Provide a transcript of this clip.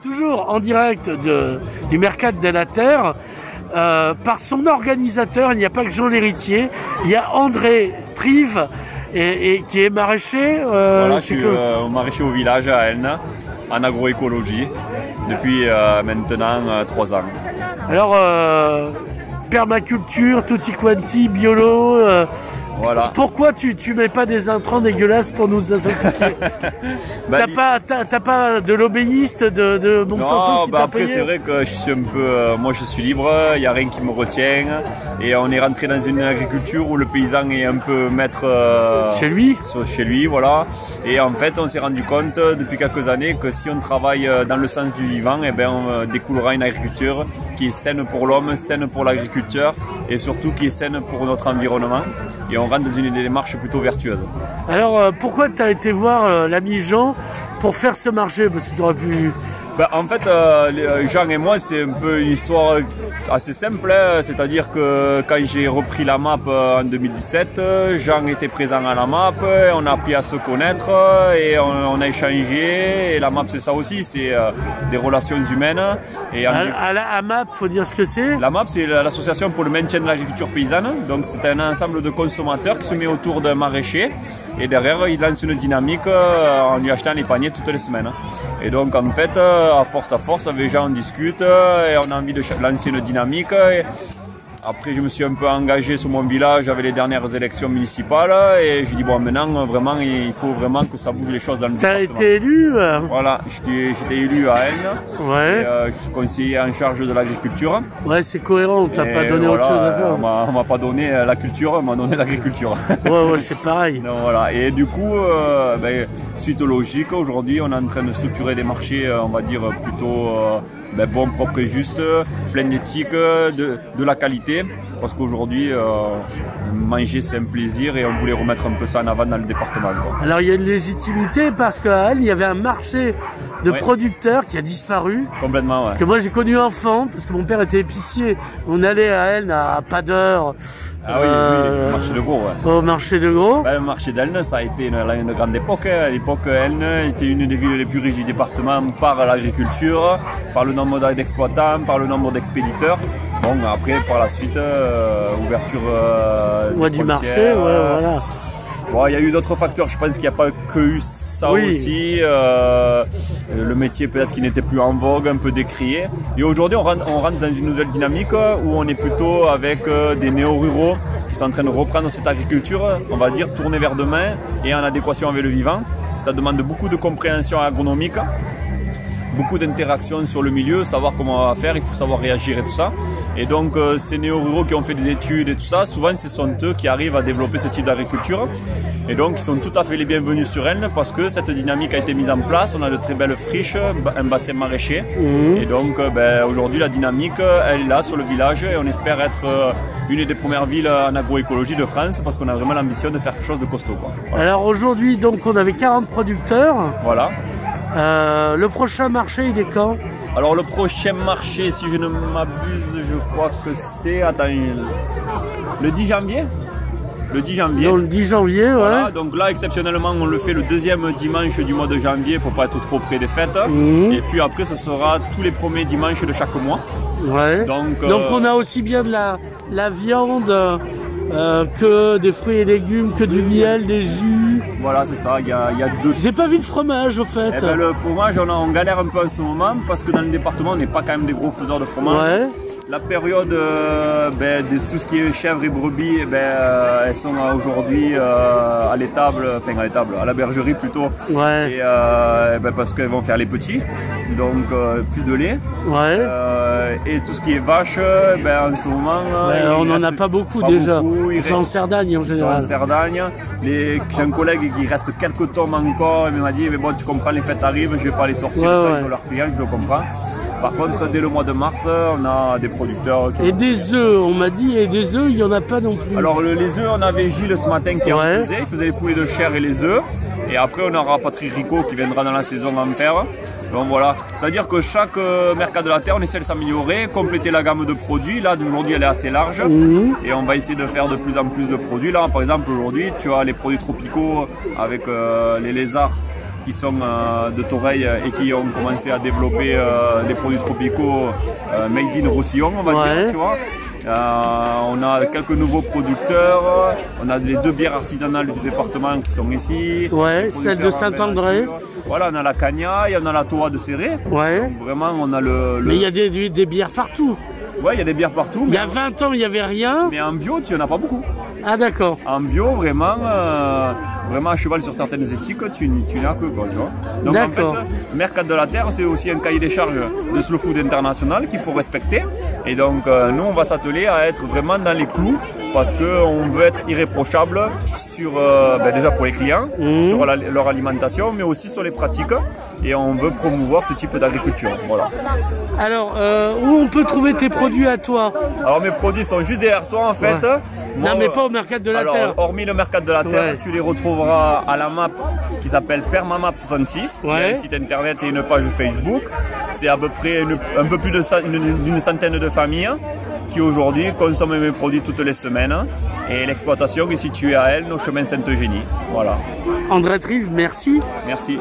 toujours en direct du Mercat de la Terre, par son organisateur. Il n'y a pas que Jean l'héritier, il y a André Trive, et qui est maraîcher. Voilà, je suis maraîcher au village à Elne, en agroécologie, depuis maintenant 3 ans. Alors, permaculture, tutti quanti, biolo. Voilà. Pourquoi tu mets pas des intrants dégueulasses pour nous intoxiquer? T'as pas de lobbyiste de Monsanto qui t'a après payé? c'est vrai que je suis un peu, moi je suis libre, il n'y a rien qui me retient, et on est rentré dans une agriculture où le paysan est un peu maître chez lui, voilà. Et en fait on s'est rendu compte depuis quelques années que si on travaille dans le sens du vivant, et ben on découlera une agriculture qui est saine pour l'homme, saine pour l'agriculteur, et surtout qui est saine pour notre environnement. Et on rentre dans une démarche plutôt vertueuse. Alors pourquoi tu as été voir l'ami Jean pour faire ce marché? Parce qu'il aurait pu... En fait, Jean et moi, c'est un peu une histoire assez simple. C'est-à-dire que quand j'ai repris la MAP en 2017, Jean était présent à la MAP, on a appris à se connaître et on a échangé. Et la MAP, c'est ça aussi, c'est des relations humaines. Et à MAP, il faut dire ce que c'est. La MAP, c'est l'association pour le maintien de l'agriculture paysanne. Donc c'est un ensemble de consommateurs qui se met autour d'un maraîcher. Et derrière, il lance une dynamique en lui achetant les paniers toutes les semaines. Et donc en fait, à force, avec Jean on discute et on a envie de lancer une dynamique. Et après, je me suis un peu engagé sur mon village avec les dernières élections municipales et je dis bon, maintenant vraiment il faut vraiment que ça bouge les choses dans le département. T'as été élu Voilà, j'étais élu à Elne. Ouais. Et, je suis conseiller en charge de l'agriculture. Ouais, c'est cohérent, t'as pas donné autre chose à faire. On m'a pas donné la culture, on m'a donné l'agriculture. Ouais, c'est pareil. Donc, voilà. Et du coup, suite logique, aujourd'hui on est en train de structurer des marchés, on va dire plutôt bon, propre et juste, plein d'éthique, de la qualité, parce qu'aujourd'hui manger c'est un plaisir et on voulait remettre un peu ça en avant dans le département, quoi. Alors il y a une légitimité parce qu'à Elne il y avait un marché de producteurs qui a disparu. Complètement, ouais. Que moi j'ai connu enfant parce que mon père était épicier. On allait à Elne à pas d'heure. Ah oui, le marché de Gros, ouais. Au marché de Gros. Le marché d'Elne, ça a été une grande époque. À l'époque, Elne était une des villes les plus riches du département par l'agriculture, par le nombre d'exploitants, par le nombre d'expéditeurs. Bon, après, par la suite, ouverture du marché, voilà. Bon, il y a eu d'autres facteurs, je pense qu'il n'y a pas que eu ça aussi. Le métier peut-être qui n'était plus en vogue, un peu décrié. Et aujourd'hui, on rentre dans une nouvelle dynamique où on est plutôt avec des néo-ruraux qui sont en train de reprendre cette agriculture, on va dire, tournée vers demain et en adéquation avec le vivant. Ça demande beaucoup de compréhension agronomique, beaucoup d'interaction sur le milieu, savoir comment on va faire, il faut savoir réagir et tout ça. Et donc ces néo-ruraux qui ont fait des études et tout ça, souvent ce sont eux qui arrivent à développer ce type d'agriculture. Et donc ils sont tout à fait les bienvenus sur Elne parce que cette dynamique a été mise en place, on a de très belles friches, un bassin maraîcher. Et donc aujourd'hui la dynamique elle est là sur le village et on espère être une des premières villes en agroécologie de France parce qu'on a vraiment l'ambition de faire quelque chose de costaud, quoi. Voilà. Alors aujourd'hui donc on avait 40 producteurs. Voilà. Le prochain marché, il est quand? Alors le prochain marché, si je ne m'abuse, je crois que c'est... Attends, le 10 janvier. Le 10 janvier. Donc le 10 janvier, ouais. Voilà, donc là, exceptionnellement, on le fait le deuxième dimanche du mois de janvier pour pas être trop près des fêtes. Et puis après, ce sera tous les premiers dimanches de chaque mois. Ouais. Donc on a aussi bien de la viande... que des fruits et légumes, que du miel, des jus. Voilà, c'est ça, il y a deux... J'ai pas vu de fromage au fait. Eh ben, le fromage, on galère un peu en ce moment parce que dans le département, on n'est pas quand même des gros faiseurs de fromage. Ouais. La période de tout ce qui est chèvres et brebis, elles sont aujourd'hui à l'étable, enfin à l'étable, à la bergerie plutôt. Ouais. Et parce qu'elles vont faire les petits, donc plus de lait. Ouais. Et tout ce qui est vache, en ce moment, on n'en a pas beaucoup déjà. Ils sont en Cerdagne en général. Ils sont en Cerdagne. J'ai un collègue qui reste quelques tomes encore, il m'a dit mais bon tu comprends, les fêtes arrivent, je vais pas les sortir, ils ont leurs clients, je le comprends. Par contre, dès le mois de mars, on a des producteurs. Et des œufs, on m'a dit, et des œufs, il n'y en a pas non plus. Alors les œufs, on avait Gilles ce matin qui en faisait, il faisait les poulets de chair et les œufs. Et après, on aura Patrick Ricot qui viendra dans la saison en faire. Donc voilà, c'est-à-dire que chaque Mercat de la Terre, on essaie de s'améliorer, compléter la gamme de produits. Là, d'aujourd'hui, elle est assez large. Et on va essayer de faire de plus en plus de produits. Là, par exemple, aujourd'hui, tu as les produits tropicaux avec les lézards qui sont de Toreil et qui ont commencé à développer des produits tropicaux made in Roussillon, on va dire, tu vois. On a quelques nouveaux producteurs, on a les 2 bières artisanales du département qui sont ici. Ouais, celle de Saint-André. Voilà, on a la Cagna et on a la Toa de Serré. Ouais. Donc vraiment, on a le... Mais il y a des bières partout. Ouais, il y a des bières partout. Il y a 20 ans, il n'y avait rien. Mais en bio, tu n'en as pas beaucoup. Ah d'accord. En bio, vraiment à cheval sur certaines éthiques, tu n'as que quoi, tu vois. Donc en fait, Mercat de la Terre, c'est aussi un cahier des charges de Slow Food International qu'il faut respecter. Et donc nous, on va s'atteler à être vraiment dans les clous parce qu'on veut être irréprochable sur, déjà pour les clients, sur leur alimentation, mais aussi sur les pratiques. Et on veut promouvoir ce type d'agriculture. Voilà. Alors, où on peut trouver tes produits à toi? Alors mes produits sont juste derrière toi en fait. Ouais. Moi, non mais pas au Mercat de la Terre. Alors hormis le Mercat de la Terre, tu les retrouveras à la map qui s'appelle Permamap66. Il y a un site internet et une page Facebook. C'est à peu près un peu plus d'une centaine de familles qui aujourd'hui consomment mes produits toutes les semaines. Et l'exploitation est située à Elne, au chemin Sainte-Eugénie. Voilà. André Trive, merci. Merci.